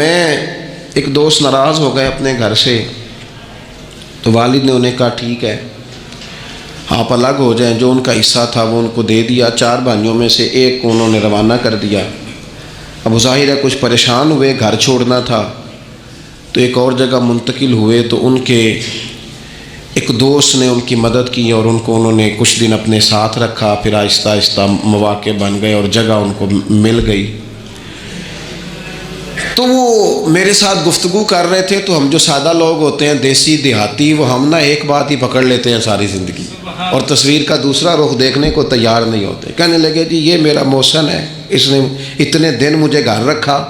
میں ایک دوست ناراض ہو گئے اپنے گھر سے، تو والد نے انہیں کہا ٹھیک ہے آپ الگ ہو جائیں، جو ان کا حصہ تھا وہ ان کو دے دیا۔ 4 بھائیوں میں سے ایک کو انہوں نے روانہ کر دیا۔ اب ظاہر ہے کچھ پریشان ہوئے، گھر چھوڑنا تھا تو ایک اور جگہ منتقل ہوئے، تو ان کے ایک دوست نے ان کی مدد کی اور ان کو انہوں نے کچھ دن اپنے ساتھ رکھا، پھر آہستہ آہستہ مواقع بن گئے اور جگہ ان کو مل گئی۔ تو وہ میرے ساتھ گفتگو کر رہے تھے، تو ہم جو سادہ لوگ ہوتے ہیں دیسی دیہاتی، وہ ہم ایک بات ہی پکڑ لیتے ہیں ساری زندگی، اور تصویر کا دوسرا رخ دیکھنے کو تیار نہیں ہوتے۔ کہنے لگے جی یہ میرا محسن ہے، اس نے اتنے دن مجھے گھر رکھا،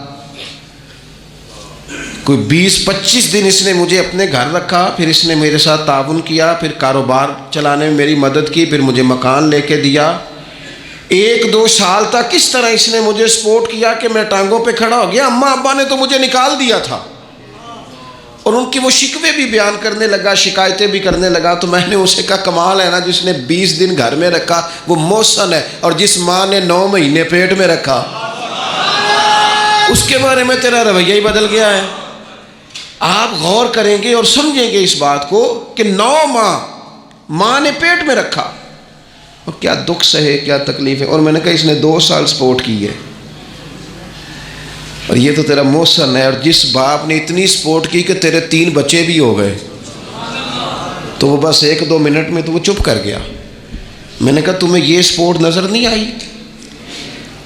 کوئی 20-25 دن اس نے مجھے اپنے گھر رکھا، پھر اس نے میرے ساتھ تعاون کیا، پھر کاروبار چلانے میں میری مدد کی، پھر مجھے مکان لے کے دیا۔ 1-2 سال تک اس طرح اس نے مجھے سپورٹ کیا کہ میں ٹانگوں پہ کھڑا ہو گیا۔ اماں ابا نے تو مجھے نکال دیا تھا، اور ان کی وہ شکوے بھی بیان کرنے لگا، شکایتیں بھی کرنے لگا۔ تو میں نے اسے کہا کمال ہے نا، جس نے 20 دن گھر میں رکھا وہ محسن ہے، اور جس ماں نے 9 مہینے پیٹ میں رکھا اس کے بارے میں تیرا رویہ ہی بدل گیا ہے۔ آپ غور کریں گے اور سمجھیں گے اس بات کو کہ 9 ماں نے پیٹ میں رکھا، اور کیا دکھ سہے، کیا تکلیف ہے۔ اور میں نے کہا اس نے 2 سال سپورٹ کی ہے، اور یہ تو تیرا محسن ہے۔ اور جس باپ نے اتنی سپورٹ کی کہ تیرے 3 بچے بھی ہو گئے، تو وہ بس 1-2 منٹ میں تو وہ چپ کر گیا۔ میں نے کہا تمہیں یہ سپورٹ نظر نہیں آئی؟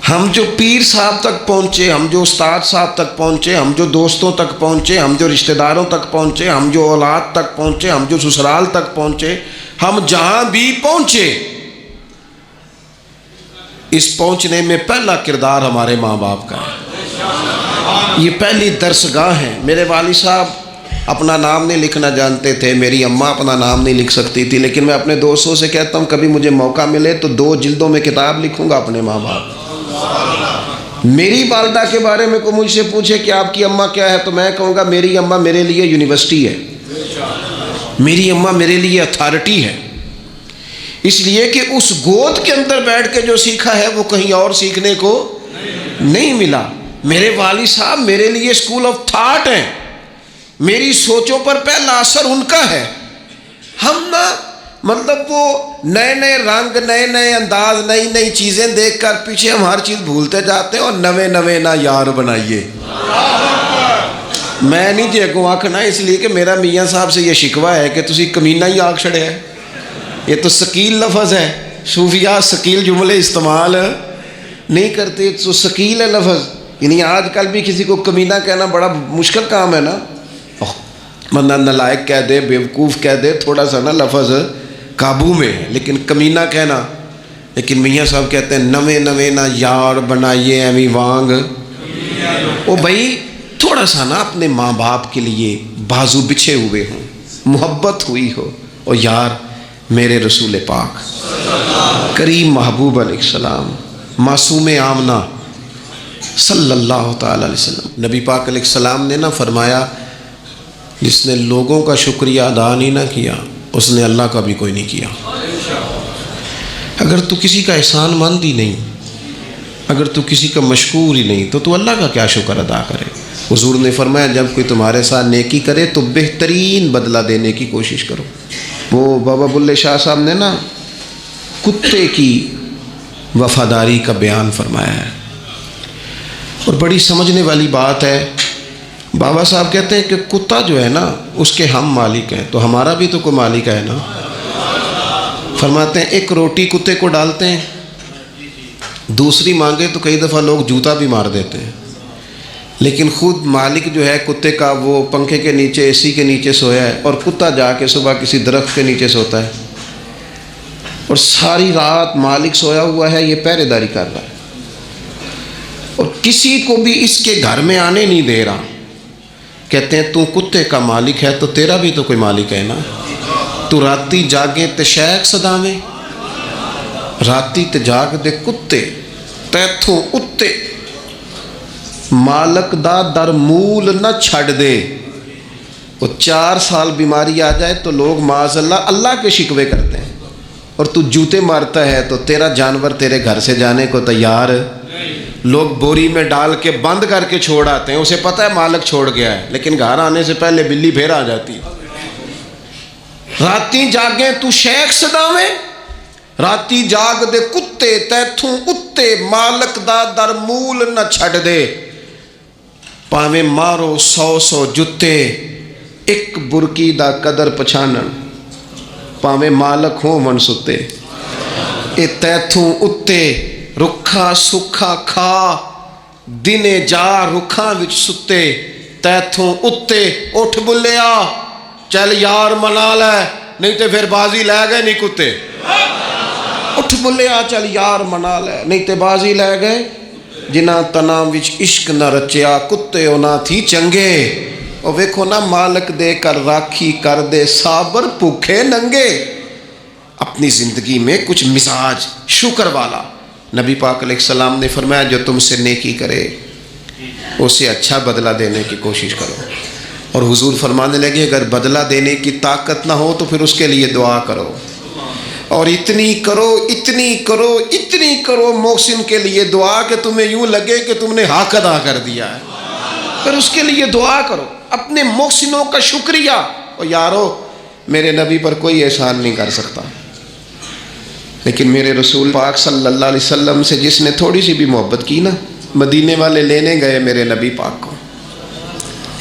ہم جو پیر صاحب تک پہنچے، ہم جو استاد صاحب تک پہنچے، ہم جو دوستوں تک پہنچے، ہم جو رشتہ داروں تک پہنچے، ہم جو اولاد تک پہنچے، ہم جو سسرال تک پہنچے، ہم جہاں بھی پہنچے، اس پہنچنے میں پہلا کردار ہمارے ماں باپ کا ہے۔ یہ پہلی درسگاہ ہے۔ میرے والد صاحب اپنا نام نہیں لکھنا جانتے تھے، میری اماں اپنا نام نہیں لکھ سکتی تھی، لیکن میں اپنے دوستوں سے کہتا ہوں کبھی مجھے موقع ملے تو 2 جلدوں میں کتاب لکھوں گا اپنے ماں باپ۔ میری والدہ کے بارے میں کوئی مجھ سے پوچھے کہ آپ کی اماں کیا ہے، تو میں کہوں گا میری اماں میرے لیے یونیورسٹی ہے، میری اماں میرے لیے اتھارٹی ہے، اس لیے کہ اس گود کے اندر بیٹھ کے جو سیکھا ہے وہ کہیں اور سیکھنے کو نہیں ملا۔ میرے والد صاحب میرے لیے اسکول آف تھاٹ ہیں، میری سوچوں پر پہلا اثر ان کا ہے۔ ہم نا مطلب وہ نئے رنگ، نئے انداز، نئی چیزیں دیکھ کر پیچھے ہم ہر چیز بھولتے جاتے ہیں، اور نوے نہ یار بنائیے۔ میں نہیں جی اگوں آکھنا، اس لیے کہ میرا میاں صاحب سے یہ شکوہ ہے کہ تسی کمینہ ہی آکھ چھڑے ہے۔ یہ تو ثقیل لفظ ہے، صوفیاء ثقیل جملے استعمال نہیں کرتے، تو ثقیل ہے لفظ۔ یعنی آج کل بھی کسی کو کمینہ کہنا بڑا مشکل کام ہے نا، بندہ نالائق کہہ دے، بیوقوف کہہ دے، تھوڑا سا نا لفظ قابو میں ہے، لیکن کمینہ کہنا، لیکن میاں صاحب کہتے ہیں نوے نہ یار بنائیے ایویں وانگ۔ او بھائی تھوڑا سا نا اپنے ماں باپ کے لیے بازو بچھے ہوئے ہوں، محبت ہوئی ہو، اور یار میرے رسول پاک کریم محبوب علیہ السلام، معصوم آمنہ صلی اللہ تعالی علیہ وسلم، نبی پاک علیہ السلام نے نا فرمایا جس نے لوگوں کا شکریہ ادا نہیں نہ کیا اس نے اللہ کا بھی کوئی نہیں کیا۔ اگر تو کسی کا احسان مند ہی نہیں، اگر تو کسی کا مشکور ہی نہیں، تو اللہ کا کیا شکر ادا کرے۔ حضور نے فرمایا جب کوئی تمہارے ساتھ نیکی کرے تو بہترین بدلہ دینے کی کوشش کرو۔ وہ بابا بلے شاہ صاحب نے نا کتے کی وفاداری کا بیان فرمایا ہے، اور بڑی سمجھنے والی بات ہے۔ بابا صاحب کہتے ہیں کہ کتا جو ہے نا اس کے ہم مالک ہیں، تو ہمارا بھی تو کوئی مالک ہے نا۔ فرماتے ہیں ایک روٹی کتے کو ڈالتے ہیں، دوسری مانگے تو کئی دفعہ لوگ جوتا بھی مار دیتے ہیں، لیکن خود مالک جو ہے کتے کا وہ پنکھے کے نیچے، اے سی کے نیچے سویا ہے، اور کتا جا کے صبح کسی درخت کے نیچے سوتا ہے، اور ساری رات مالک سویا ہوا ہے، یہ پہرے داری کر رہا ہے، اور کسی کو بھی اس کے گھر میں آنے نہیں دے رہا۔ کہتے ہیں تو کتے کا مالک ہے تو تیرا بھی تو کوئی مالک ہے نا۔ تو راتی جاگے تے شیخ صدامیں، راتی تے جاگ دے کتے تیتھوں اتے، مالک دا در مول نہ چھڑ دے۔ وہ 4 سال بیماری آ جائے تو لوگ معاذ اللہ کے شکوے کرتے ہیں، اور تو جوتے مارتا ہے تو تیرا جانور تیرے گھر سے جانے کو تیار لوگ بوری میں ڈال کے بند کر کے چھوڑ آتے ہیں، اسے پتہ ہے مالک چھوڑ گیا ہے، لیکن گھر آنے سے پہلے بلی پھر آ جاتی۔ راتی جاگیں تو شیخ سداویں، راتی جاگ دے کتے تیتھوں اتے، مالک دا در مول نہ چھڈ دے، پاویں مارو 100 جتے، ایک برکی دا قدر پچھانن، پاویں مالک ہو من ستے، اے تیتھوں اتے رکھا سکھا کھا، دنے جا رکھاں وچ ستے، تیتھوں اتے اٹھ بلیا، چل یار منا لے، نہیں تے پھر بازی لے گئے نہیں کتے، اٹھ بلیا چل یار منا لے، نہیں تے بازی لے گئے، جنہاں تناں وچ عشق نہ رچیا، کتے ہونا تھی چنگے، اور ویکھو نا مالک دے کر راکھی کر دے صابر بھوکے ننگے۔ اپنی زندگی میں کچھ مزاج شکر والا، نبی پاک علیہ السلام نے فرمایا جو تم سے نیکی کرے اسے اچھا بدلہ دینے کی کوشش کرو، اور حضور فرمانے لگے اگر بدلہ دینے کی طاقت نہ ہو تو پھر اس کے لیے دعا کرو، اور اتنی کرو اتنی کرو اتنی کرو محسن کے لیے دعا کہ تمہیں یوں لگے کہ تم نے حق ادا کر دیا ہے، پھر اس کے لیے دعا کرو، اپنے محسنوں کا شکریہ۔ اور یارو میرے نبی پر کوئی احسان نہیں کر سکتا، لیکن میرے رسول پاک صلی اللہ علیہ وسلم سے جس نے تھوڑی سی بھی محبت کی نا، مدینے والے لینے گئے میرے نبی پاک کو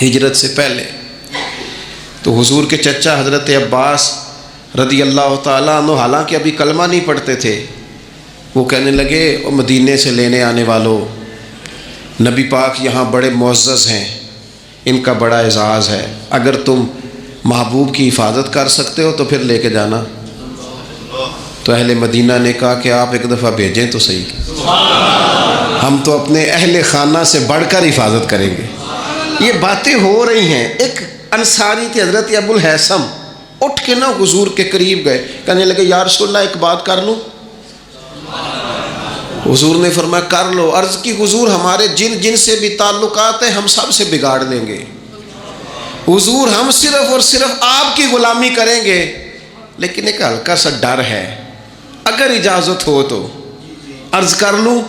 ہجرت سے پہلے، تو حضور کے چچا حضرت عباس رضی اللہ تعالیٰ عنہ حالانکہ ابھی کلمہ نہیں پڑھتے تھے، وہ کہنے لگے او مدینے سے لینے آنے والوں، نبی پاک یہاں بڑے معزز ہیں، ان کا بڑا اعزاز ہے، اگر تم محبوب کی حفاظت کر سکتے ہو تو پھر لے کے جانا۔ تو اہل مدینہ نے کہا کہ آپ ایک دفعہ بھیجیں تو صحیح، ہم تو اپنے اہل خانہ سے بڑھ کر حفاظت کریں گے۔ یہ باتیں ہو رہی ہیں، ایک انصاری تھے حضرت ابو الحیثم، اٹھ کے نا حضور کے قریب گئے، کہنے لگے یا رسول اللہ ایک بات کر لوں؟ حضور نے فرمایا کر لو۔ عرض کی حضور ہمارے جن سے بھی تعلقات ہیں ہم سب سے بگاڑ دیں گے، حضور ہم صرف اور صرف آپ کی غلامی کریں گے، لیکن ایک ہلکا سا ڈر ہے، اگر اجازت ہو تو عرض کر لوں؟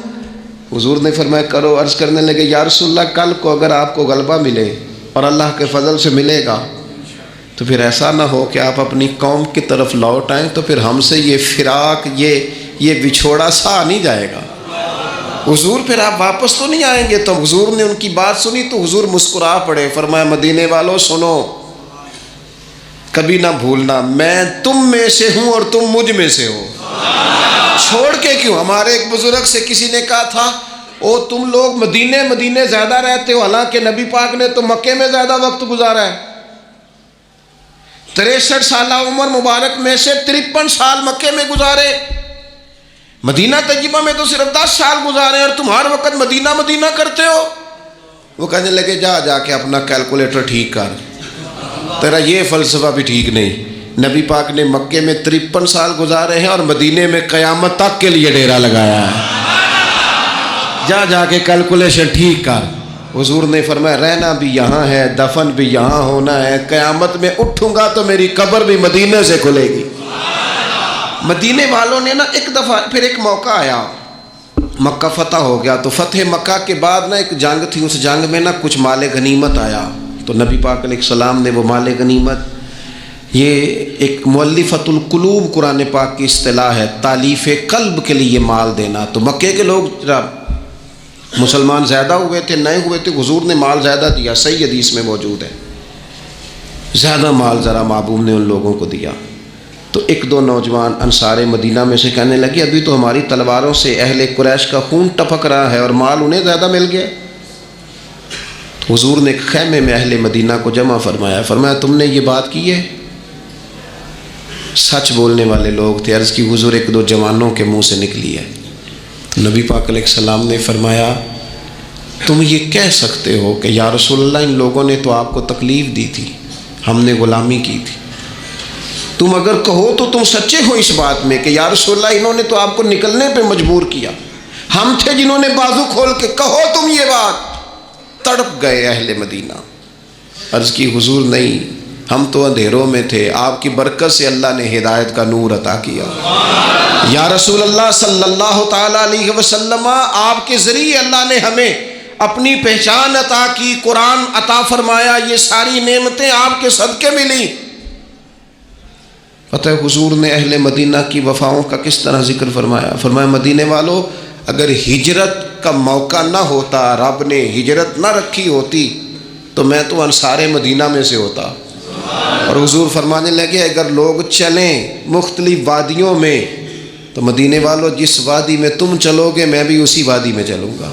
حضور نے فرمایا کرو۔ عرض کرنے لگے یا رسول اللہ کل کو اگر آپ کو غلبہ ملے اور اللہ کے فضل سے ملے گا تو پھر ایسا نہ ہو کہ آپ اپنی قوم کی طرف لوٹ آئیں تو پھر ہم سے یہ فراق یہ بچھوڑا سا نہیں جائے گا، حضور پھر آپ واپس تو نہیں آئیں گے۔ تو حضور نے ان کی بات سنی تو حضور مسکرا پڑے، فرمایا مدینے والوں سنو، کبھی نہ بھولنا میں تم میں سے ہوں اور تم مجھ میں سے ہو، چھوڑ کے کیوں؟ ہمارے ایک بزرگ سے کسی نے کہا تھا او تم لوگ مدینے زیادہ رہتے ہو، حالانکہ نبی پاک نے تو مکے میں زیادہ وقت گزارا ہے، 63 سالہ عمر مبارک میں سے 53 سال مکے میں گزارے، مدینہ طیبہ میں تو صرف 10 سال گزارے اور تم ہر وقت مدینہ کرتے ہو۔ وہ کہنے لگے جا کے اپنا کیلکولیٹر ٹھیک کر، تیرا یہ فلسفہ بھی ٹھیک نہیں، نبی پاک نے مکے میں 53 سال گزارے ہیں اور مدینے میں قیامت تک کے لیے ڈیرا لگایا ہے، جا کے کیلکولیشن ٹھیک کر۔ حضور نے فرمایا رہنا بھی یہاں ہے، دفن بھی یہاں ہونا ہے، قیامت میں اٹھوں گا تو میری قبر بھی مدینے سے کھلے گی۔ مدینے والوں نے نا ایک دفعہ پھر ایک موقع آیا، مکہ فتح ہو گیا، تو فتح مکہ کے بعد نا ایک جنگ تھی، اس جنگ میں نا کچھ مال غنیمت آیا، تو نبی پاک علیہ السلام نے وہ مال غنیمت، یہ ایک مؤلفۃ القلوب قرآن پاک کی اصطلاح ہے، تالیف قلب کے لیے مال دینا۔ تو مکے کے لوگ مسلمان زیادہ ہوئے تھے، نئے ہوئے تھے، حضور نے مال زیادہ دیا، صحیح حدیث میں موجود ہے، زیادہ مال ذرا محبوب نے ان لوگوں کو دیا۔ تو ایک دو نوجوان انصار مدینہ میں سے کہنے لگے ابھی تو ہماری تلواروں سے اہل قریش کا خون ٹپک رہا ہے اور مال انہیں زیادہ مل گیا۔ تو حضور نے ایک خیمے میں اہل مدینہ کو جمع فرمایا تم نے یہ بات کی ہے؟ سچ بولنے والے لوگ تھے۔ عرض کی حضور ایک دو جوانوں کے منہ سے نکلی ہے۔ تو نبی پاک علیہ السلام نے فرمایا تم یہ کہہ سکتے ہو کہ یا رسول اللہ ان لوگوں نے تو آپ کو تکلیف دی تھی، ہم نے غلامی کی تھی، تم اگر کہو تو تم سچے ہو اس بات میں کہ یا رسول اللہ انہوں نے تو آپ کو نکلنے پہ مجبور کیا، ہم تھے جنہوں نے بازو کھول کے کہو تم یہ بات۔ تڑپ گئے اہل مدینہ۔ عرض کی حضور نہیں، ہم تو اندھیروں میں تھے، آپ کی برکت سے اللہ نے ہدایت کا نور عطا کیا۔ یا رسول اللہ صلی اللہ تعالیٰ علیہ وسلم، آپ کے ذریعے اللہ نے ہمیں اپنی پہچان عطا کی، قرآن عطا فرمایا، یہ ساری نعمتیں آپ کے صدقے ملی۔ پتہ ہے حضور نے اہل مدینہ کی وفاؤں کا کس طرح ذکر فرمایا؟ فرمایا مدینے والو، اگر ہجرت کا موقع نہ ہوتا، رب نے ہجرت نہ رکھی ہوتی تو میں تو انصار مدینہ میں سے ہوتا۔ اور حضور فرمانے لگے اگر لوگ چلیں مختلف وادیوں میں تو مدینے والو جس وادی میں تم چلو گے میں بھی اسی وادی میں چلوں گا۔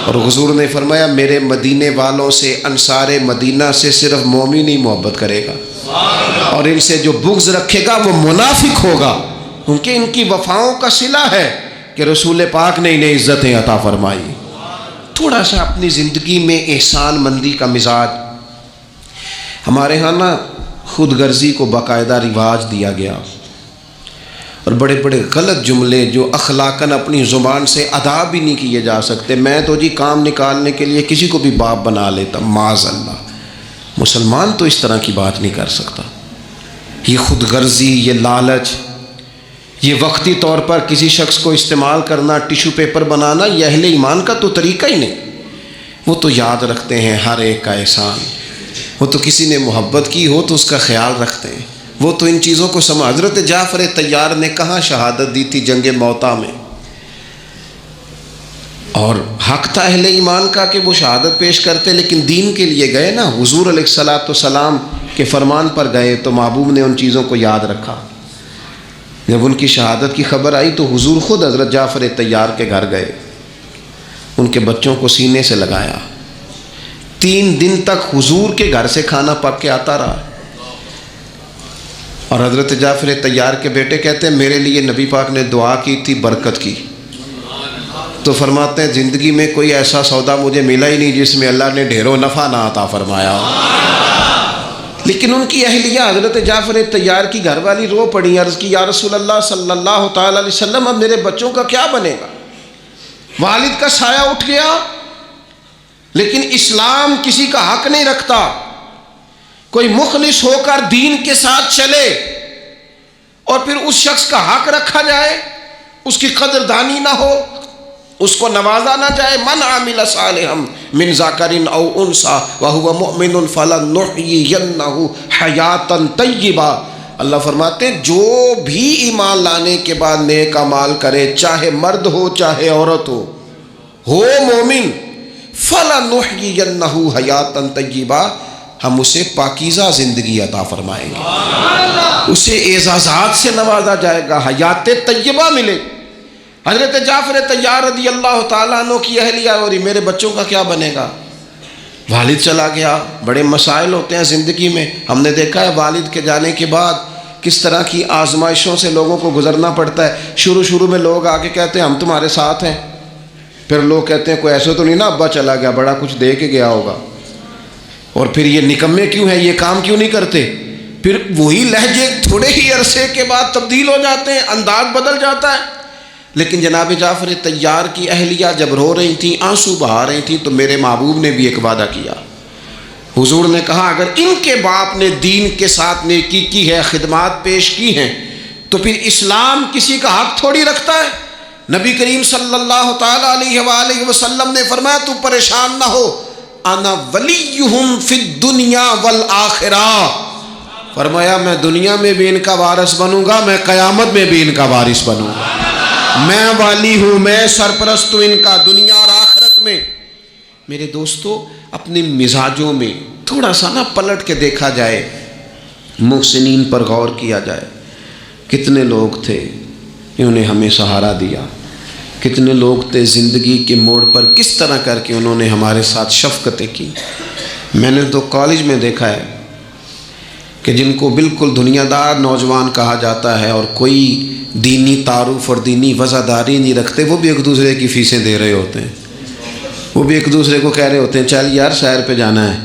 اور حضور نے فرمایا میرے مدینے والوں سے، انصار مدینہ سے صرف مومن ہی محبت کرے گا، اور ان سے جو بغض رکھے گا وہ منافق ہوگا، کیونکہ ان کی وفاؤں کا صلہ ہے کہ رسول پاک نے انہیں عزتیں عطا فرمائی۔ تھوڑا سا اپنی زندگی میں احسان مندی کا مزاج، ہمارے ہاں نا خود غرضی کو باقاعدہ رواج دیا گیا، اور بڑے بڑے غلط جملے جو اخلاقاً اپنی زبان سے ادا بھی نہیں کیے جا سکتے، میں تو جی کام نکالنے کے لیے کسی کو بھی باپ بنا لیتا، معاذ اللہ۔ مسلمان تو اس طرح کی بات نہیں کر سکتا۔ یہ خود غرضی، یہ لالچ، یہ وقتی طور پر کسی شخص کو استعمال کرنا، ٹیشو پیپر بنانا، یہ اہل ایمان کا تو طریقہ ہی نہیں۔ وہ تو یاد رکھتے ہیں ہر ایک کا احسان، وہ تو کسی نے محبت کی ہو تو اس کا خیال رکھتے ہیں، وہ تو ان چیزوں کو سمجھ۔ حضرت جعفر طیار نے کہاں شہادت دی تھی؟ جنگ موتا میں، اور حق تھا اہل ایمان کا کہ وہ شہادت پیش کرتے، لیکن دین کے لیے گئے نا، حضور علیہ الصلوۃ والسلام کے فرمان پر گئے تو محبوب نے ان چیزوں کو یاد رکھا۔ جب ان کی شہادت کی خبر آئی تو حضور خود حضرت جعفر طیار کے گھر گئے، ان کے بچوں کو سینے سے لگایا، 3 دن تک حضور کے گھر سے کھانا پک کے آتا رہا۔ اور حضرت جعفر طیار کے بیٹے کہتے ہیں میرے لیے نبی پاک نے دعا کی تھی برکت کی، تو فرماتے ہیں زندگی میں کوئی ایسا سودا مجھے ملا ہی نہیں جس میں اللہ نے ڈھیروں نفع نہ عطا فرمایا۔ لیکن ان کی اہلیہ حضرت جعفر طیار کی گھر والی رو پڑی، عرض کی یا رسول اللہ صلی اللہ تعالی علیہ وسلم اب میرے بچوں کا کیا بنے گا؟ والد کا سایہ اٹھ گیا، لیکن اسلام کسی کا حق نہیں رکھتا۔ کوئی مخلص ہو کر دین کے ساتھ چلے اور پھر اس شخص کا حق رکھا جائے، اس کی قدردانی نہ ہو، اس کو نوازا نہ جائے۔ من عمل صالحا من ذکر او انثى وهو مؤمن فلنحيينه حیاتا طیبہ۔ اللہ فرماتے ہیں جو بھی ایمان لانے کے بعد نیک اعمال کرے، چاہے مرد ہو چاہے عورت ہو مومن، فلنحيينه حیاتا طیبہ، ہم اسے پاکیزہ زندگی عطا فرمائیں گے، اسے اعزازات سے نوازا جائے گا، حیات طیبہ ملے۔ حضرت جعفر طیار رضی اللہ تعالیٰ عنہ کی اہلیہ اور میرے بچوں کا کیا بنے گا؟ والد چلا گیا، بڑے مسائل ہوتے ہیں زندگی میں، ہم نے دیکھا ہے والد کے جانے کے بعد کس طرح کی آزمائشوں سے لوگوں کو گزرنا پڑتا ہے۔ شروع میں لوگ آ کے کہتے ہیں ہم تمہارے ساتھ ہیں، پھر لوگ کہتے ہیں کوئی ایسے تو نہیں نا ابا چلا گیا، بڑا کچھ دے کے گیا ہوگا، اور پھر یہ نکمے کیوں ہیں، یہ کام کیوں نہیں کرتے؟ پھر وہی لہجے تھوڑے ہی عرصے کے بعد تبدیل ہو جاتے ہیں، انداز بدل جاتا ہے۔ لیکن جناب جعفر طیار کی اہلیہ جب رو رہی تھیں، آنسو بہا رہی تھیں، تو میرے محبوب نے بھی ایک وعدہ کیا۔ حضور نے کہا اگر ان کے باپ نے دین کے ساتھ نیکی کی ہے، خدمات پیش کی ہیں، تو پھر اسلام کسی کا حق تھوڑی رکھتا ہے۔ نبی کریم صلی اللہ تعالیٰ علیہ وآلہ وسلم نے فرمایا تو پریشان نہ ہو، انا ولیہم فی الدنیا والآخرہ، فرمایا میں دنیا میں بھی ان کا وارث بنوں گا، میں قیامت میں بھی ان کا وارث بنوں گا، میں والی ہوں، میں سرپرست ہوں ان کا، دنیا اور آخرت میں۔ میرے دوستو اپنے مزاجوں میں تھوڑا سا نا پلٹ کے دیکھا جائے، محسنین پر غور کیا جائے، کتنے لوگ تھے انہوں نے ہمیں سہارا دیا، کتنے لوگ تھے زندگی کے موڑ پر کس طرح کر کے انہوں نے ہمارے ساتھ شفقتیں کی۔ میں نے تو کالج میں دیکھا ہے کہ جن کو بالکل دنیا دار نوجوان کہا جاتا ہے اور کوئی دینی تعارف اور دینی وزاداری نہیں رکھتے، وہ بھی ایک دوسرے کی فیسیں دے رہے ہوتے ہیں، وہ بھی ایک دوسرے کو کہہ رہے ہوتے ہیں چل یار سیر پہ جانا ہے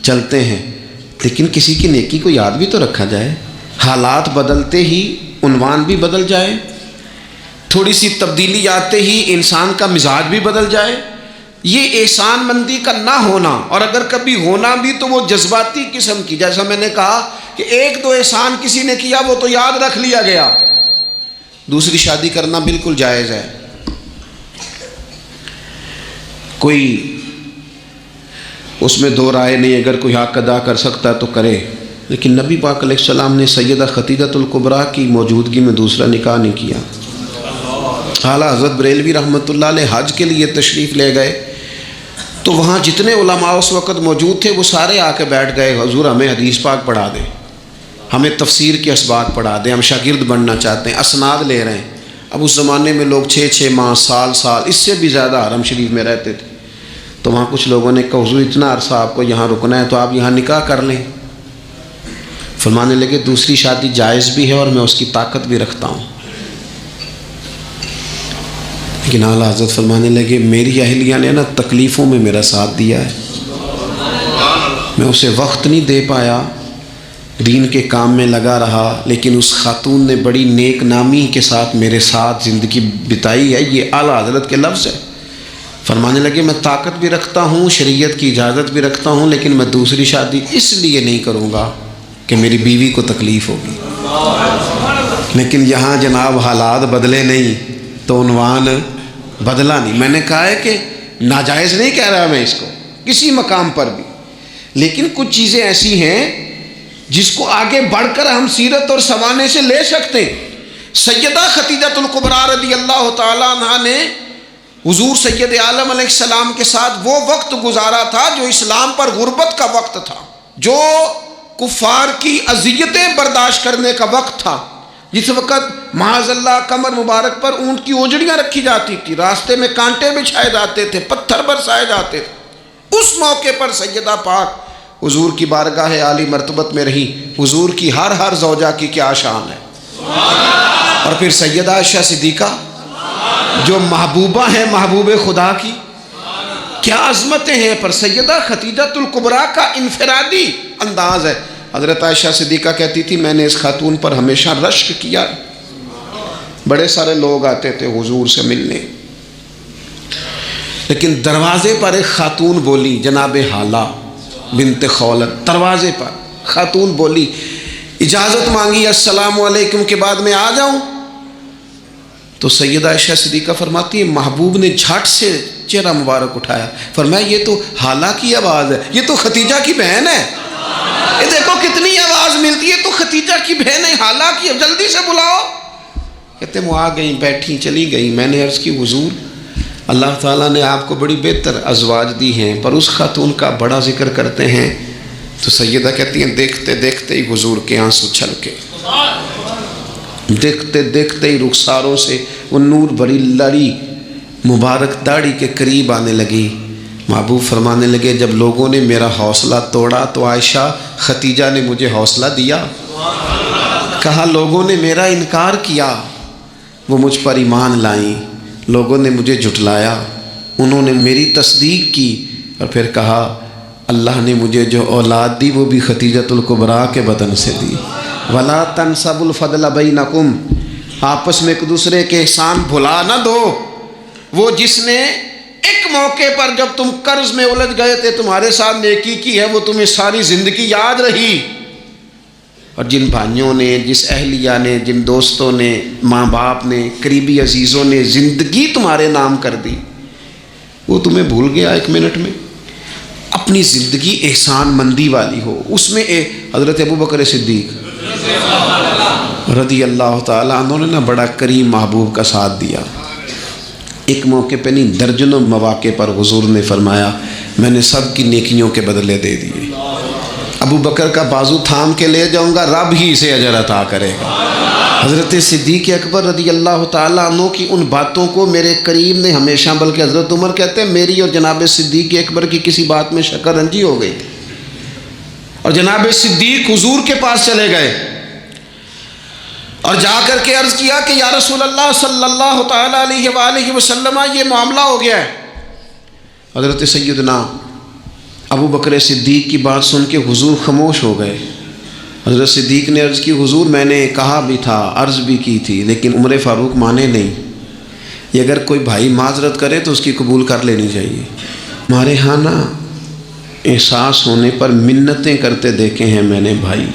چلتے ہیں، لیکن کسی کی نیکی کو یاد بھی تو رکھا جائے۔ حالات بدلتے ہی عنوان بھی بدل جائے، تھوڑی سی تبدیلی آتے ہی انسان کا مزاج بھی بدل جائے۔ یہ احسان مندی کا نہ ہونا، اور اگر کبھی ہونا بھی تو وہ جذباتی قسم کی، جیسا میں نے کہا کہ ایک دو احسان کسی نے کیا وہ تو یاد رکھ لیا گیا، دوسری شادی کرنا بالکل جائز ہے۔ کوئی اس میں دو رائے نہیں، اگر کوئی حق ادا کر سکتا تو کرے، لیکن نبی پاک علیہ السلام نے سیدہ خدیجہ الکبریٰ کی موجودگی میں دوسرا نکاح نہیں کیا۔ اعلیٰ حضرت بریلوی رحمۃ اللہ علیہ حج کے لیے تشریف لے گئے تو وہاں جتنے علماء اس وقت موجود تھے وہ سارے آ کے بیٹھ گئے، حضور ہمیں حدیث پاک پڑھا دیں، ہمیں تفسیر کے اسباق پڑھا دیں، ہم شاگرد بننا چاہتے ہیں، اسناد لے رہے ہیں۔ اب اس زمانے میں لوگ 6 ماہ، سال اس سے بھی زیادہ حرم شریف میں رہتے تھے، تو وہاں کچھ لوگوں نے کہا حضور اتنا عرصہ آپ کو یہاں رکنا ہے تو آپ یہاں نکاح کر لیں۔ فرمانے لگے دوسری شادی جائز بھی ہے اور میں اس کی طاقت بھی رکھتا ہوں، لیکن اعلیٰ حضرت فرمانے لگے میری اہلیہ نے نا تکلیفوں میں میرا ساتھ دیا ہے، میں اسے وقت نہیں دے پایا، دین کے کام میں لگا رہا، لیکن اس خاتون نے بڑی نیک نامی کے ساتھ میرے ساتھ زندگی بتائی ہے۔ یہ اعلیٰ حضرت کے لفظ ہے۔ فرمانے لگے میں طاقت بھی رکھتا ہوں، شریعت کی اجازت بھی رکھتا ہوں، لیکن میں دوسری شادی اس لیے نہیں کروں گا کہ میری بیوی کو تکلیف ہوگی۔ لیکن یہاں جناب حالات بدلے نہیں تو عنوان بدلا نہیں۔ میں نے کہا ہے کہ ناجائز نہیں کہہ رہا میں اس کو کسی مقام پر بھی، لیکن کچھ چیزیں ایسی ہیں جس کو آگے بڑھ کر ہم سیرت اور سوانے سے لے سکتے ہیں۔ سیدہ خدیجہ الکبریٰ رضی اللہ تعالیٰ عنہا نے حضور سید عالم علیہ السلام کے ساتھ وہ وقت گزارا تھا جو اسلام پر غربت کا وقت تھا، جو کفار کی اذیتیں برداشت کرنے کا وقت تھا، جس وقت معاذ اللہ کمر مبارک پر اونٹ کی اوجڑیاں رکھی جاتی تھی، راستے میں کانٹے بچھائے جاتے تھے، پتھر برسائے جاتے تھے۔ اس موقع پر سیدہ پاک حضور کی بارگاہ عالی مرتبت میں رہی۔ حضور کی ہر زوجہ کی کیا شان ہے۔ اور پھر سیدہ عائشہ صدیقہ جو محبوبہ ہیں محبوب خدا کی، کیا عظمتیں ہیں، پر سیدہ خدیجہ الکبریٰ کا انفرادی انداز ہے۔ حضرت عائشہ صدیقہ کہتی تھی میں نے اس خاتون پر ہمیشہ رشک کیا، بڑے سارے لوگ آتے تھے حضور سے ملنے، لیکن دروازے پر ایک خاتون بولی، جناب حالہ بنت خولد، دروازے پر خاتون بولی، اجازت مانگی السلام علیکم کے بعد میں آ جاؤں؟ تو سیدہ عائشہ صدیقہ فرماتی ہے محبوب نے جھٹ سے چہرہ مبارک اٹھایا، فرمایا یہ تو حالہ کی آواز ہے، یہ تو خدیجہ کی بہن ہے، یہ دیکھو کتنی آواز ملتی ہے، تو خدیجہ کی بہن ہے، حالہ کی، جلدی سے بلاؤ۔ کہتے وہ آ گئیں، بیٹھی، چلی گئی۔ میں نے عرض کی حضور اللہ تعالیٰ نے آپ کو بڑی بہتر ازواج دی ہیں، پر اس خاتون کا بڑا ذکر کرتے ہیں۔ تو سیدہ کہتی ہیں دیکھتے دیکھتے ہی حضور کے آنسو چھلکے، دیکھتے دیکھتے ہی رخساروں سے وہ نور بھری لڑی مبارک داڑھی کے قریب آنے لگی۔ محبوب فرمانے لگے جب لوگوں نے میرا حوصلہ توڑا تو عائشہ خدیجہ نے مجھے حوصلہ دیا۔ کہا لوگوں نے میرا انکار کیا، وہ مجھ پر ایمان لائیں، لوگوں نے مجھے جھٹلایا، انہوں نے میری تصدیق کی، اور پھر کہا اللہ نے مجھے جو اولاد دی وہ بھی خدیجہ الکبریٰ کے بدن سے دی۔ وَلَا تَنْسَبُوا الْفَضْلَ بَيْنَكُمْ، آپس میں ایک دوسرے کے احسان بھلا نہ دو۔ وہ جس نے ایک موقع پر جب تم قرض میں الجھ گئے تھے تمہارے ساتھ نیکی کی ہے وہ تمہیں ساری زندگی یاد رہی، اور جن بھائیوں نے، جس اہلیہ نے، جن دوستوں نے، ماں باپ نے، قریبی عزیزوں نے زندگی تمہارے نام کر دی وہ تمہیں بھول گیا ایک منٹ میں۔ اپنی زندگی احسان مندی والی ہو، اس میں حضرت ابوبکر صدیق رضی اللہ تعالیٰ عنہ نے بڑا کریم محبوب کا ساتھ دیا۔ ایک موقع پہ نہیں درجنوں مواقع پر حضور نے فرمایا میں نے سب کی نیکیوں کے بدلے دے دیے، ابو بکر کا بازو تھام کے لے جاؤں گا، رب ہی اسے اجر عطا کرے گا۔ حضرت صدیق اکبر رضی اللہ تعالیٰ عنہ کی ان باتوں کو میرے قریب نے ہمیشہ، بلکہ حضرت عمر کہتے ہیں میری اور جناب صدیق اکبر کی کسی بات میں شکر رنجی ہو گئی تھی، اور جناب صدیق حضور کے پاس چلے گئے اور جا کر کے عرض کیا کہ یا رسول اللہ صلی اللہ تعالیٰ علیہ وآلہ وسلم یہ معاملہ ہو گیا ہے۔ حضرت سیدنا ابو بکر صدیق کی بات سن کے حضور خاموش ہو گئے۔ حضرت صدیق نے عرض کی حضور میں نے کہا بھی تھا، عرض بھی کی تھی، لیکن عمر فاروق مانے نہیں، یہ اگر کوئی بھائی معذرت کرے تو اس کی قبول کر لینی چاہیے۔ ہمارے ہاں نا احساس ہونے پر منتیں کرتے دیکھے ہیں میں نے بھائی،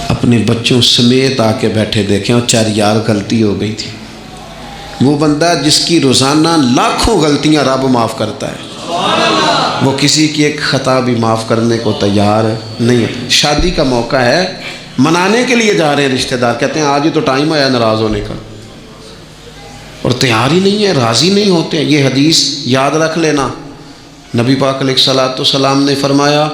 اپنے بچوں سمیت آ کے بیٹھے دیکھیں، اور چار یار غلطی ہو گئی تھی۔ وہ بندہ جس کی روزانہ لاکھوں غلطیاں رب معاف کرتا ہے، وہ کسی کی ایک خطا بھی معاف کرنے کو تیار نہیں ہے۔ شادی کا موقع ہے، منانے کے لیے جا رہے ہیں رشتہ دار، کہتے ہیں آج ہی تو ٹائم آیا ناراض ہونے کا، اور تیار ہی نہیں ہے، راضی نہیں ہوتے ہیں۔ یہ حدیث یاد رکھ لینا، نبی پاک علیہ الصلوۃ والسلام نے فرمایا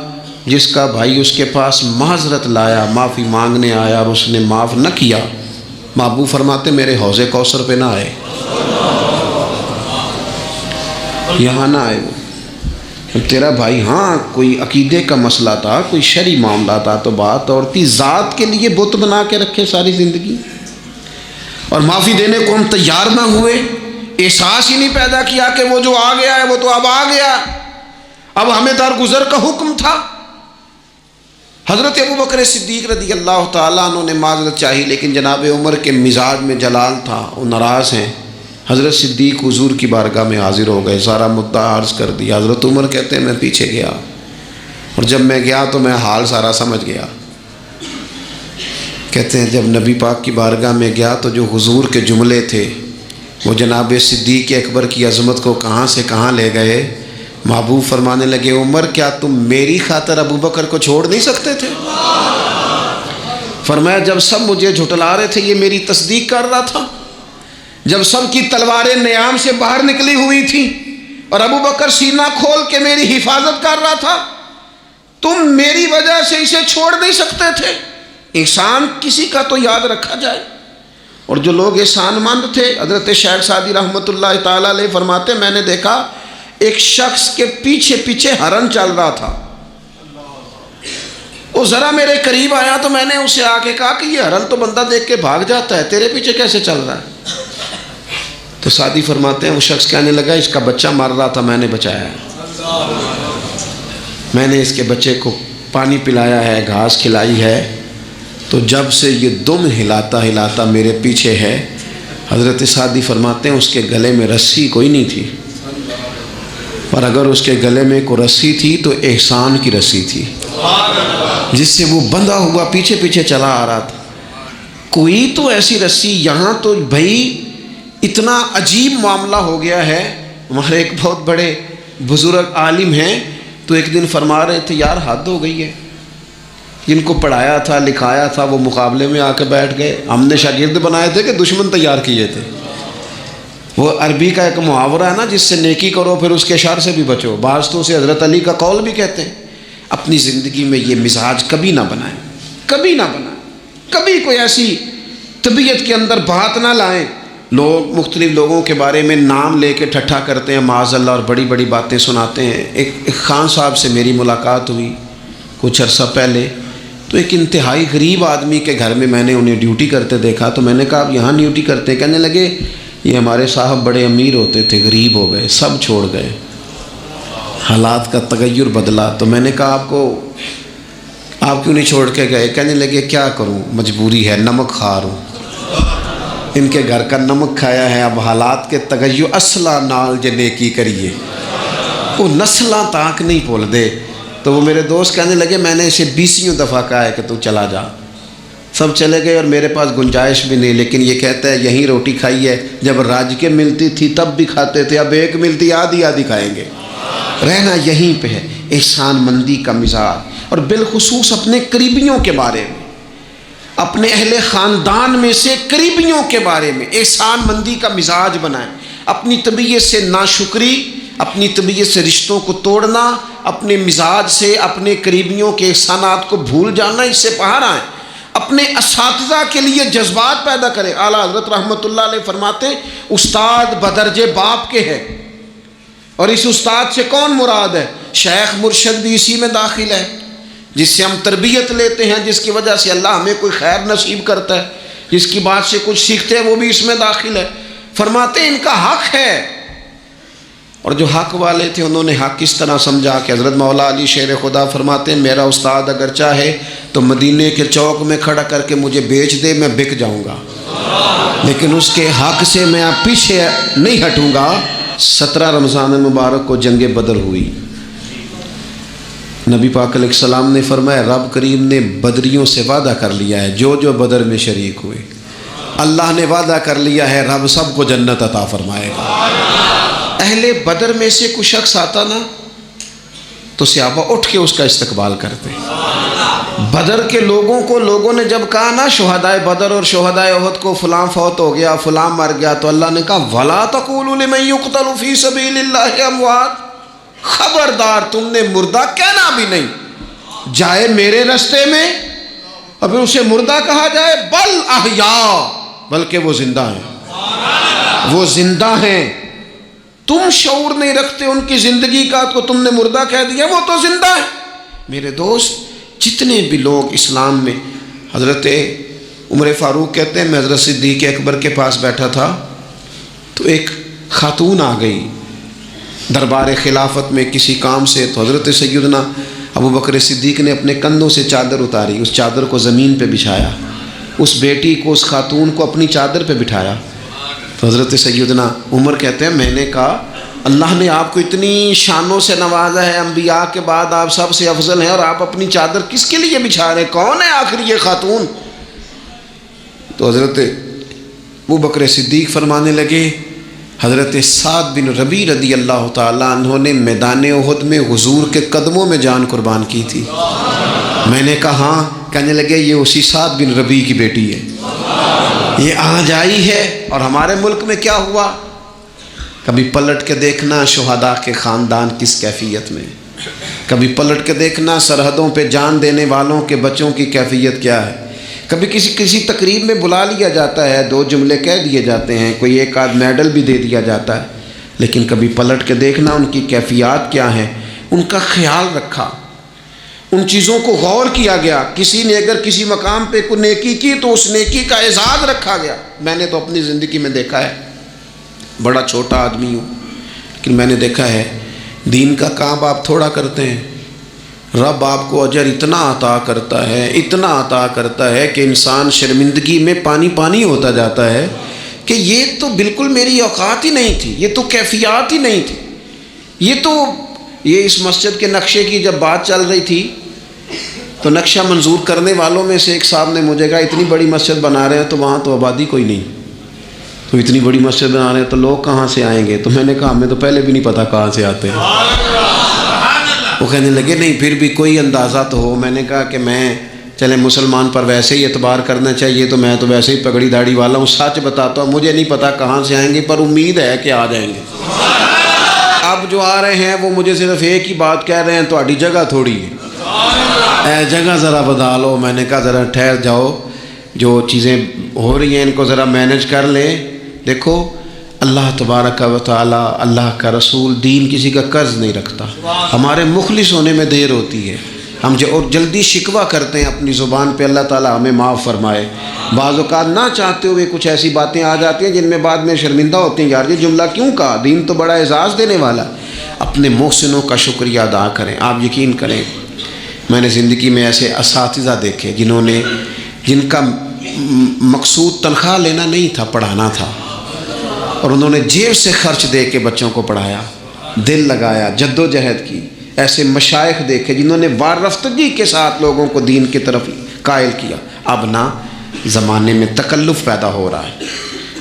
جس کا بھائی اس کے پاس معذرت لایا، معافی مانگنے آیا اور اس نے معاف نہ کیا، محبوب فرماتے میرے حوض کوثر پہ نہ آئے، یہاں نہ آئے۔ وہ تیرا بھائی ہاں کوئی عقیدے کا مسئلہ تھا، کوئی شرعی معاملہ تھا تو بات اور تھی، ذات کے لیے بت بنا کے رکھے ساری زندگی، اور معافی دینے کو ہم تیار نہ ہوئے، احساس ہی نہیں پیدا کیا کہ وہ جو آ گیا ہے وہ تو اب آ گیا، اب ہمیں درگزر کا حکم تھا۔ حضرت ابوبکر صدیق رضی اللہ تعالیٰ عنہ نے معذرت چاہی، لیکن جناب عمر کے مزاج میں جلال تھا، وہ ناراض ہیں۔ حضرت صدیق حضور کی بارگاہ میں حاضر ہو گئے، سارا مدعا عرض کر دیا۔ حضرت عمر کہتے ہیں میں پیچھے گیا، اور جب میں گیا تو میں حال سارا سمجھ گیا۔ کہتے ہیں جب نبی پاک کی بارگاہ میں گیا تو جو حضور کے جملے تھے وہ جناب صدیق اکبر کی عظمت کو کہاں سے کہاں لے گئے۔ محبوب فرمانے لگے عمر کیا تم میری خاطر ابوبکر کو چھوڑ نہیں سکتے تھے؟ فرمایا جب سب مجھے جھٹلا رہے تھے یہ میری تصدیق کر رہا تھا، جب سب کی تلواریں نیام سے باہر نکلی ہوئی تھیں اور ابوبکر سینہ کھول کے میری حفاظت کر رہا تھا، تم میری وجہ سے اسے چھوڑ نہیں سکتے تھے۔ احسان کسی کا تو یاد رکھا جائے، اور جو لوگ احسان مند تھے، حضرت شیخ سعدی رحمۃ اللہ تعالیٰ علیہ فرماتے میں نے دیکھا ایک شخص کے پیچھے پیچھے ہرن چل رہا تھا، وہ ذرا میرے قریب آیا تو میں نے اسے آ کے کہا کہ یہ ہرن تو بندہ دیکھ کے بھاگ جاتا ہے، تیرے پیچھے کیسے چل رہا ہے؟ تو سعدی فرماتے ہیں وہ شخص کہنے لگا اس کا بچہ مر رہا تھا، میں نے بچایا ہے، میں نے اس کے بچے کو پانی پلایا ہے، گھاس کھلائی ہے، تو جب سے یہ دم ہلاتا ہلاتا میرے پیچھے ہے۔ حضرت سعدی فرماتے ہیں اس کے گلے میں رسی کوئی نہیں تھی، اور اگر اس کے گلے میں کوئی رسی تھی تو احسان کی رسی تھی جس سے وہ بندھا ہوا پیچھے پیچھے چلا آ رہا تھا۔ کوئی تو ایسی رسی، یہاں تو بھائی اتنا عجیب معاملہ ہو گیا ہے۔ ہمارے ایک بہت بڑے بزرگ عالم ہیں تو ایک دن فرما رہے تھے یار حد ہو گئی ہے، جن کو پڑھایا تھا لکھایا تھا وہ مقابلے میں آ کے بیٹھ گئے، ہم نے شاگرد بنائے تھے کہ دشمن تیار کیے تھے۔ وہ عربی کا ایک محاورہ ہے نا جس سے نیکی کرو پھر اس کے شر سے بھی بچو، بعض تو اسے حضرت علی کا قول بھی کہتے ہیں۔ اپنی زندگی میں یہ مزاج کبھی نہ بنائیں، کبھی نہ بنائیں، کبھی کوئی ایسی طبیعت کے اندر بات نہ لائیں۔ لوگ مختلف لوگوں کے بارے میں نام لے کے ٹھٹھا کرتے ہیں معاذ اللہ، اور بڑی بڑی باتیں سناتے ہیں۔ ایک خان صاحب سے میری ملاقات ہوئی کچھ عرصہ پہلے، تو ایک انتہائی غریب آدمی کے گھر میں نے انہیں ڈیوٹی کرتے دیکھا، تو میں نے کہا آپ یہاں ڈیوٹی کرتے ہیں؟ کہنے لگے یہ ہمارے صاحب بڑے امیر ہوتے تھے، غریب ہو گئے، سب چھوڑ گئے، حالات کا تغیر بدلا۔ تو میں نے کہا آپ کیوں نہیں چھوڑ کے گئے؟ کہنے لگے کیا کروں، مجبوری ہے، نمک خار ہوں، ان کے گھر کا نمک کھایا ہے، اب حالات کے تغیر اصلہ نال جے نیکی کریے، وہ نسلاں تاک نہیں بھول دے۔ تو وہ میرے دوست کہنے لگے میں نے اسے 20 دفعہ کہا ہے کہ تو چلا جا، سب چلے گئے اور میرے پاس گنجائش بھی نہیں، لیکن یہ کہتا ہے یہیں روٹی کھائی ہے، جب راج کے ملتی تھی تب بھی کھاتے تھے، اب ایک ملتی آدھی آدھی کھائیں گے، رہنا یہیں پہ ہے۔ احسان مندی کا مزاج، اور بالخصوص اپنے قریبیوں کے بارے میں، اپنے اہل خاندان میں سے قریبیوں کے بارے میں احسان مندی کا مزاج بنائیں۔ اپنی طبیعت سے ناشکری، اپنی طبیعت سے رشتوں کو توڑنا، اپنے مزاج سے اپنے قریبیوں کے احسانات کو بھول جانا، اس سے باہر آئیں۔ اپنے اساتذہ کے لیے جذبات پیدا کریں۔ اعلیٰ حضرت رحمۃ اللہ علیہ فرماتے استاد بدرجے باپ کے ہے، اور اس استاد سے کون مراد ہے؟ شیخ مرشد بھی اسی میں داخل ہے، جس سے ہم تربیت لیتے ہیں، جس کی وجہ سے اللہ ہمیں کوئی خیر نصیب کرتا ہے، جس کی بات سے کچھ سیکھتے ہیں، وہ بھی اس میں داخل ہے۔ فرماتے ہیں ان کا حق ہے، اور جو حق والے تھے انہوں نے حق اس طرح سمجھا کہ حضرت مولا علی شیر خدا فرماتے ہیں میرا استاد اگر چاہے تو مدینے کے چوک میں کھڑا کر کے مجھے بیچ دے، میں بک جاؤں گا، لیکن اس کے حق سے میں پیچھے نہیں ہٹوں گا، 17 رمضان المبارک کو جنگ بدر ہوئی. نبی پاک علیہ السلام نے فرمایا رب کریم نے بدریوں سے وعدہ کر لیا ہے جو جو بدر میں شریک ہوئے، اللہ نے وعدہ کر لیا ہے رب سب کو جنت عطا فرمائے گا. اہل بدر میں سے کوئی شخص آتا نا تو صحابہ اٹھ کے اس کا استقبال کرتے. بدر کے لوگوں کو لوگوں نے جب کہا نا شہدائے بدر اور شہدائے احد کو فلاں فوت ہو گیا فلاں مر گیا، تو اللہ نے کہا وَلَا تَقُولُوا لِمَن يُقْتَلُ فِي سَبِيلِ اللَّهِ أَمْوَاتٌ، خبردار تم نے مردہ کہنا بھی نہیں، جائے میرے رستے میں اور پھر اسے مردہ کہا جائے، بل احیاء، بلکہ وہ زندہ ہیں، وہ زندہ ہیں. تم شعور نہیں رکھتے ان کی زندگی کا تو تم نے مردہ کہہ دیا، وہ تو زندہ ہے. میرے دوست جتنے بھی لوگ اسلام میں، حضرت عمر فاروق کہتے ہیں میں حضرت صدیق اکبر کے پاس بیٹھا تھا تو ایک خاتون آ گئی دربار خلافت میں کسی کام سے، تو حضرت سیدنا ابو بکر صدیق نے اپنے کندھوں سے چادر اتاری، اس چادر کو زمین پہ بچھایا، اس بیٹی کو اس خاتون کو اپنی چادر پہ بٹھایا. تو حضرت سیدنا عمر کہتے ہیں میں نے کہا اللہ نے آپ کو اتنی شانوں سے نوازا ہے، انبیاء کے بعد آپ سب سے افضل ہیں اور آپ اپنی چادر کس کے لیے بچھا رہے ہیں؟ کون ہے آخر یہ خاتون؟ تو حضرت ابو بکر صدیق فرمانے لگے حضرت سعد بن ربیع رضی اللہ تعالیٰ عنہ نے میدان احد میں حضور کے قدموں میں جان قربان کی تھی. میں نے کہا ہاں. کہنے لگے یہ اسی سعد بن ربیع کی بیٹی ہے، یہ آج آئی ہے. اور ہمارے ملک میں کیا ہوا؟ کبھی پلٹ کے دیکھنا شہداء کے خاندان کس کیفیت میں، کبھی پلٹ کے دیکھنا سرحدوں پہ جان دینے والوں کے بچوں کی کیفیت کیا ہے. کبھی کسی تقریب میں بلا لیا جاتا ہے، 2 جملے کہہ دیے جاتے ہیں، کوئی ایک آدھ میڈل بھی دے دیا جاتا ہے، لیکن کبھی پلٹ کے دیکھنا ان کی کیفیات کیا ہیں، ان کا خیال رکھا، ان چیزوں کو غور کیا گیا. کسی نے اگر کسی مقام پہ کوئی نیکی کی تو اس نیکی کا اعزاز رکھا گیا. میں نے تو اپنی زندگی میں دیکھا ہے، بڑا چھوٹا آدمی ہوں لیکن میں نے دیکھا ہے دین کا کام آپ تھوڑا کرتے ہیں، رب آپ کو اجر اتنا عطا کرتا ہے، اتنا عطا کرتا ہے کہ انسان شرمندگی میں پانی پانی ہوتا جاتا ہے کہ یہ تو بالکل میری اوقات ہی نہیں تھی، یہ تو کیفیات ہی نہیں تھی. یہ اس مسجد کے نقشے کی جب بات چل رہی تھی تو نقشہ منظور کرنے والوں میں سے ایک صاحب نے مجھے کہا اتنی بڑی مسجد بنا رہے ہیں تو وہاں تو آبادی کوئی نہیں، تو اتنی بڑی مسجد بنا رہے ہیں تو لوگ کہاں سے آئیں گے؟ تو میں نے کہا ہمیں تو پہلے بھی نہیں پتا کہاں سے آتے ہیں. وہ کہنے لگے نہیں پھر بھی کوئی اندازہ تو ہو. میں نے کہا کہ میں چلیں مسلمان پر ویسے ہی اعتبار کرنا چاہیے، تو میں تو ویسے ہی پگڑی داڑھی والا ہوں، سچ بتاتا ہوں مجھے نہیں پتا کہاں سے آئیں گے پر امید ہے کہ آ جائیں گے. اب جو آ رہے ہیں وہ مجھے صرف ایک ہی بات کہہ رہے ہیں تہاڈی جگہ تھوڑی ہے، جگہ ذرا بتا لو. میں نے کہا ذرا ٹھہر جاؤ، جو چیزیں ہو رہی ہیں ان کو ذرا مینج کر لیں. دیکھو اللہ تبارک و تعالی، اللہ کا رسول، دین کسی کا قرض نہیں رکھتا. ہمارے مخلص ہونے میں دیر ہوتی ہے، ہم اور جلدی شکوہ کرتے ہیں اپنی زبان پہ، اللہ تعالی ہمیں معاف فرمائے. بعض اوقات نہ چاہتے ہوئے کچھ ایسی باتیں آ جاتی ہیں جن میں بعد میں شرمندہ ہوتے ہیں، یار یہ جملہ کیوں کہا، دین تو بڑا اعزاز دینے والا. اپنے محسنوں کا شکریہ ادا کریں. آپ یقین کریں میں نے زندگی میں ایسے اساتذہ دیکھے جن کا مقصود تنخواہ لینا نہیں تھا، پڑھانا تھا، اور انہوں نے جیب سے خرچ دے کے بچوں کو پڑھایا، دل لگایا، جد و جہد کی. ایسے مشائخ دیکھے جنہوں نے وارفتگی کے ساتھ لوگوں کو دین کی طرف قائل کیا. اب نہ زمانے میں تکلف پیدا ہو رہا ہے،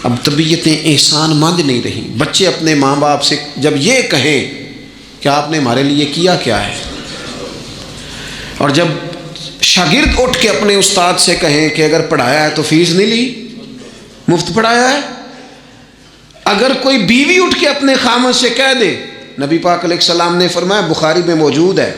اب طبیعتیں احسان مند نہیں رہی. بچے اپنے ماں باپ سے جب یہ کہیں کہ آپ نے ہمارے لیے کیا کیا ہے، اور جب شاگرد اٹھ کے اپنے استاد سے کہیں کہ اگر پڑھایا ہے تو فیس نہیں لی، مفت پڑھایا ہے. اگر کوئی بیوی اٹھ کے اپنے خامد سے کہہ دے، نبی پاک علیہ السلام نے فرمایا بخاری میں موجود ہے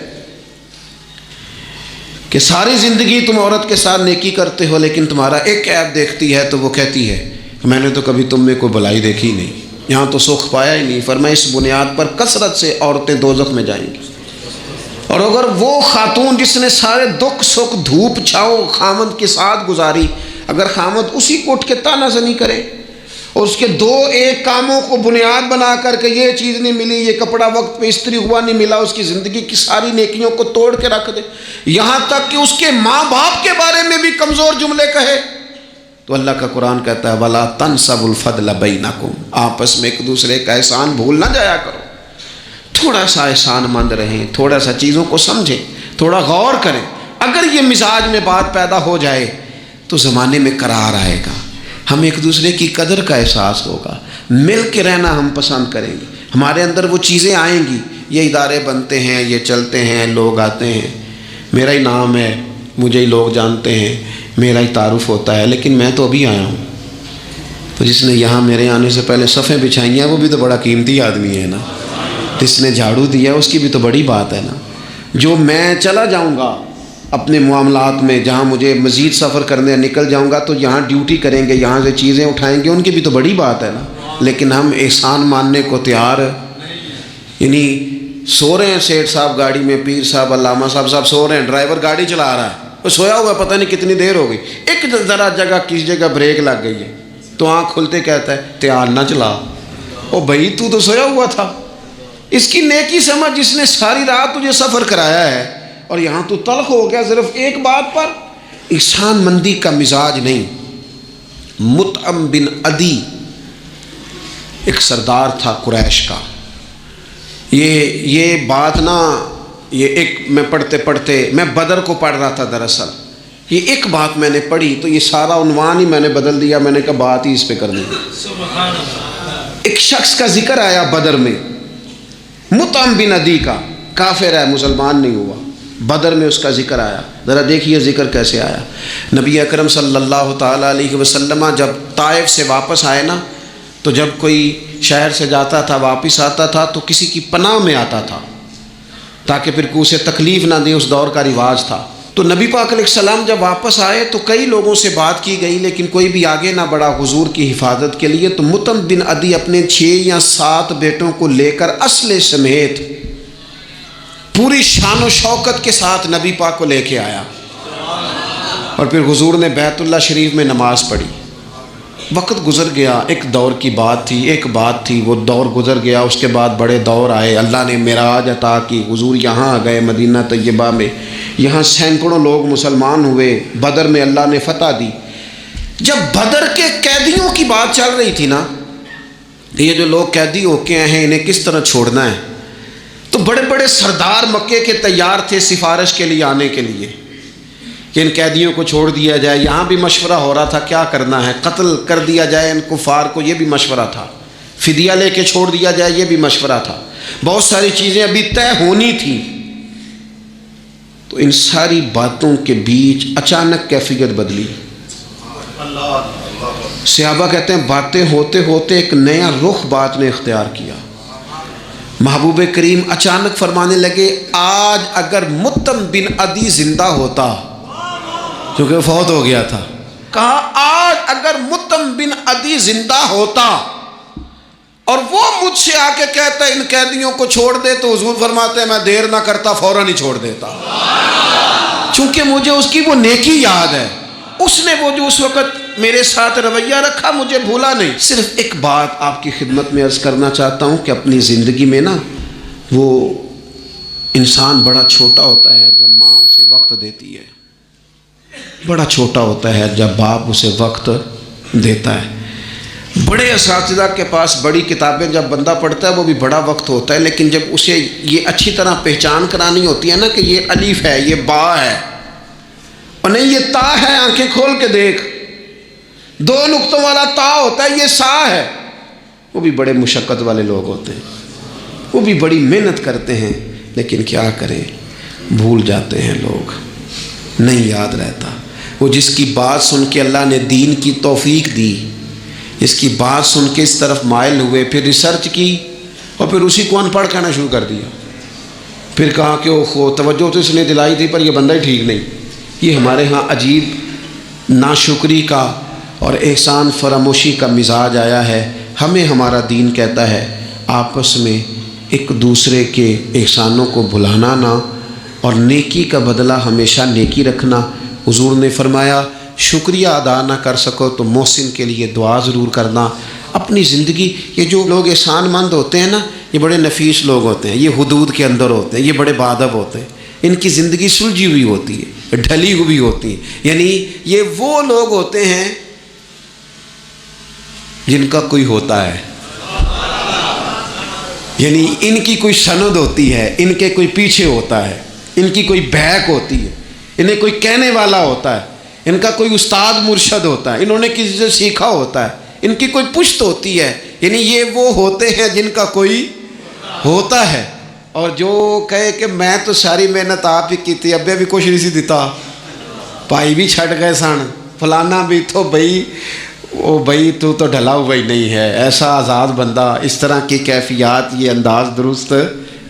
کہ ساری زندگی تم عورت کے ساتھ نیکی کرتے ہو لیکن تمہارا ایک عیب دیکھتی ہے تو وہ کہتی ہے کہ میں نے تو کبھی تم میں کوئی بھلائی دیکھی نہیں، یہاں تو سکھ پایا ہی نہیں. فرمایا اس بنیاد پر کثرت سے عورتیں دوزخ میں جائیں گی. اور اگر وہ خاتون جس نے سارے دکھ سکھ دھوپ چھاؤ خامد کے ساتھ گزاری، اگر خامد اسی کو اٹھ کے تانا زنی کرے اور اس کے 2-1 کاموں کو بنیاد بنا کر کے یہ چیز نہیں ملی، یہ کپڑا وقت پہ استری ہوا نہیں ملا، اس کی زندگی کی ساری نیکیوں کو توڑ کے رکھ دے، یہاں تک کہ اس کے ماں باپ کے بارے میں بھی کمزور جملے کہے، تو اللہ کا قرآن کہتا ہے وَلَا تَنْسَبُوا الْفَضْلَ بَيْنَكُمْ، آپس میں ایک دوسرے کا احسان بھول نہ جایا کرو. تھوڑا سا احسان مند رہیں، تھوڑا سا چیزوں کو سمجھیں، تھوڑا غور کریں. اگر یہ مزاج میں بات پیدا ہو جائے تو زمانے میں قرار آئے گا، ہم ایک دوسرے کی قدر کا احساس ہوگا، مل کے رہنا ہم پسند کریں گے، ہمارے اندر وہ چیزیں آئیں گی. یہ ادارے بنتے ہیں، یہ چلتے ہیں، لوگ آتے ہیں، میرا ہی نام ہے، مجھے ہی لوگ جانتے ہیں، میرا ہی تعارف ہوتا ہے، لیکن میں تو ابھی آیا ہوں. تو جس نے یہاں میرے آنے سے پہلے صفیں بچھائی ہیں وہ بھی تو بڑا قیمتی آدمی ہے نا. جس نے جھاڑو دیا اس کی بھی تو بڑی بات ہے نا. جو میں چلا جاؤں گا اپنے معاملات میں، جہاں مجھے مزید سفر کرنے نکل جاؤں گا تو یہاں ڈیوٹی کریں گے، یہاں سے چیزیں اٹھائیں گے، ان کی بھی تو بڑی بات ہے نا. لیکن ہم احسان ماننے کو تیار، یعنی سو رہے ہیں سیٹھ صاحب گاڑی میں، پیر صاحب، علامہ صاحب سو رہے ہیں، ڈرائیور گاڑی چلا رہا ہے، وہ سویا ہوا ہے، پتہ نہیں کتنی دیر ہو گئی، ایک ذرا جگہ کسی جگہ بریک لگ گئی ہے تو آنکھ کھلتے کہتا ہے تیار نہ چلا. او بھائی تو سویا ہوا تھا. اس کی نیکی سمجھ جس نے ساری رات تجھے سفر کرایا ہے اور یہاں تو تلخ ہو گیا صرف ایک بات پر. احسان مندی کا مزاج نہیں. مطعم بن عدی ایک سردار تھا قریش کا. یہ بات نا، یہ ایک میں پڑھتے پڑھتے میں بدر کو پڑھ رہا تھا دراصل، یہ ایک بات میں نے پڑھی تو یہ سارا عنوان ہی میں نے بدل دیا. میں نے کہا بات ہی اس پہ کرنی ہے. ایک شخص کا ذکر آیا بدر میں، مطعم بن عدی کا، کافر ہے، مسلمان نہیں ہوا. بدر میں اس کا ذکر آیا. ذرا دیکھیے ذکر کیسے آیا. نبی اکرم صلی اللہ تعالیٰ علیہ وسلم جب طائف سے واپس آئے نا، تو جب کوئی شہر سے جاتا تھا واپس آتا تھا تو کسی کی پناہ میں آتا تھا تاکہ پھر کو اسے تکلیف نہ دے، اس دور کا رواج تھا. تو نبی پاک علیہ السلام جب واپس آئے تو کئی لوگوں سے بات کی گئی لیکن کوئی بھی آگے نہ بڑھا حضور کی حفاظت کے لیے. تو مطعم بن عدی اپنے 6 یا 7 بیٹوں کو لے کر اسلحے سمیت پوری شان و شوکت کے ساتھ نبی پاک کو لے کے آیا اور پھر حضور نے بیت اللہ شریف میں نماز پڑھی. وقت گزر گیا، ایک دور کی بات تھی، ایک بات تھی، وہ دور گزر گیا. اس کے بعد بڑے دور آئے، اللہ نے معراج عطا کی، حضور یہاں آ گئے مدینہ طیبہ میں، یہاں سینکڑوں لوگ مسلمان ہوئے، بدر میں اللہ نے فتح دی. جب بدر کے قیدیوں کی بات چل رہی تھی نا، یہ جو لوگ قیدی ہو کے آئے ہیں انہیں کس طرح چھوڑنا ہے، تو بڑے بڑے سردار مکے کے تیار تھے سفارش کے لیے آنے کے لیے کہ ان قیدیوں کو چھوڑ دیا جائے. یہاں بھی مشورہ ہو رہا تھا کیا کرنا ہے، قتل کر دیا جائے ان کفار کو، یہ بھی مشورہ تھا، فدیہ لے کے چھوڑ دیا جائے، یہ بھی مشورہ تھا. بہت ساری چیزیں ابھی طے ہونی تھیں. تو ان ساری باتوں کے بیچ اچانک کیفیت بدلی. صحابہ کہتے ہیں باتیں ہوتے ہوتے ایک نیا رخ بات نے اختیار کیا. محبوب کریم اچانک فرمانے لگے آج اگر مطعم بن عدی زندہ ہوتا، کیونکہ فوت ہو گیا تھا، کہا آج اگر مطعم بن عدی زندہ ہوتا اور وہ مجھ سے آ کے کہتا ان قیدیوں کو چھوڑ دے، تو حضور فرماتے ہیں میں دیر نہ کرتا، فوراً ہی چھوڑ دیتا. چونکہ مجھے اس کی وہ نیکی یاد ہے، اس نے وہ جو اس وقت میرے ساتھ رویہ رکھا مجھے بھولا نہیں. صرف ایک بات آپ کی خدمت میں عرض کرنا چاہتا ہوں کہ اپنی زندگی میں نا وہ انسان بڑا چھوٹا ہوتا ہے جب ماں اسے وقت دیتی ہے، بڑا چھوٹا ہوتا ہے جب باپ اسے وقت دیتا ہے. بڑے اساتذہ کے پاس بڑی کتابیں جب بندہ پڑھتا ہے وہ بھی بڑا وقت ہوتا ہے، لیکن جب اسے یہ اچھی طرح پہچان کرانی ہوتی ہے نا کہ یہ الف ہے، یہ با ہے، اور نہیں یہ تا ہے، آنکھیں کھول کے دیکھ، 2 نقطوں والا تا ہوتا ہے، یہ سا ہے. وہ بھی بڑے مشقت والے لوگ ہوتے ہیں، وہ بھی بڑی محنت کرتے ہیں، لیکن کیا کریں بھول جاتے ہیں لوگ، نہیں یاد رہتا. وہ جس کی بات سن کے اللہ نے دین کی توفیق دی، جس کی بات سن کے اس طرف مائل ہوئے، پھر ریسرچ کی اور پھر اسی کو ان پڑھ کہنا شروع کر دیا، پھر کہا کہ اوہ توجہ تو اس نے دلائی تھی پر یہ بندہ ہی ٹھیک نہیں. یہ ہمارے ہاں عجیب ناشکری کا اور احسان فراموشی کا مزاج آیا ہے. ہمیں ہمارا دین کہتا ہے آپس میں ایک دوسرے کے احسانوں کو بھلانا نہ، اور نیکی کا بدلہ ہمیشہ نیکی رکھنا. حضور نے فرمایا شکریہ ادا نہ کر سکو تو محسن کے لیے دعا ضرور کرنا. اپنی زندگی، یہ جو لوگ احسان مند ہوتے ہیں نا یہ بڑے نفیس لوگ ہوتے ہیں، یہ حدود کے اندر ہوتے ہیں، یہ بڑے باادب ہوتے ہیں، ان کی زندگی سلجھی ہوئی ہوتی ہے، ڈھلی ہوئی ہوتی ہے. یعنی یہ وہ لوگ ہوتے ہیں جن کا کوئی ہوتا ہے، یعنی ان کی کوئی سند ہوتی ہے، ان کے کوئی پیچھے ہوتا ہے، ان کی کوئی بہک ہوتی ہے، انہیں کوئی کہنے والا ہوتا ہے، ان کا کوئی استاد مرشد ہوتا ہے، انہوں نے کسی سے سیکھا ہوتا ہے، ان کی کوئی پشت ہوتی ہے، یعنی یہ وہ ہوتے ہیں جن کا کوئی ہوتا ہے۔ اور جو کہے کہ میں تو ساری محنت آپ ہی کی تھی، ابے بھی کچھ نہیں سی دیتا، بھائی بھی چھٹ گئے سن، فلانا بھی تو بھائی وہ بھائی تو ڈھلا ہوا ہی نہیں ہے، ایسا آزاد بندہ، اس طرح کی کیفیات، یہ انداز درست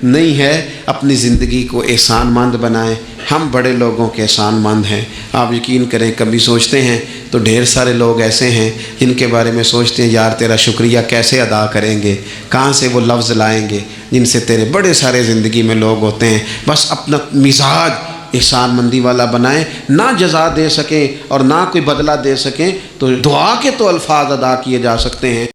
نہیں ہے۔ اپنی زندگی کو احسان مند بنائیں۔ ہم بڑے لوگوں کے احسان مند ہیں، آپ یقین کریں، کبھی سوچتے ہیں تو ڈھیر سارے لوگ ایسے ہیں جن کے بارے میں سوچتے ہیں یار تیرا شکریہ کیسے ادا کریں گے، کہاں سے وہ لفظ لائیں گے، جن سے تیرے بڑے سارے زندگی میں لوگ ہوتے ہیں۔ بس اپنا مزاج احسان مندی والا بنائیں، نہ جزا دے سکیں اور نہ کوئی بدلہ دے سکیں تو دعا کے تو الفاظ ادا کیے جا سکتے ہیں۔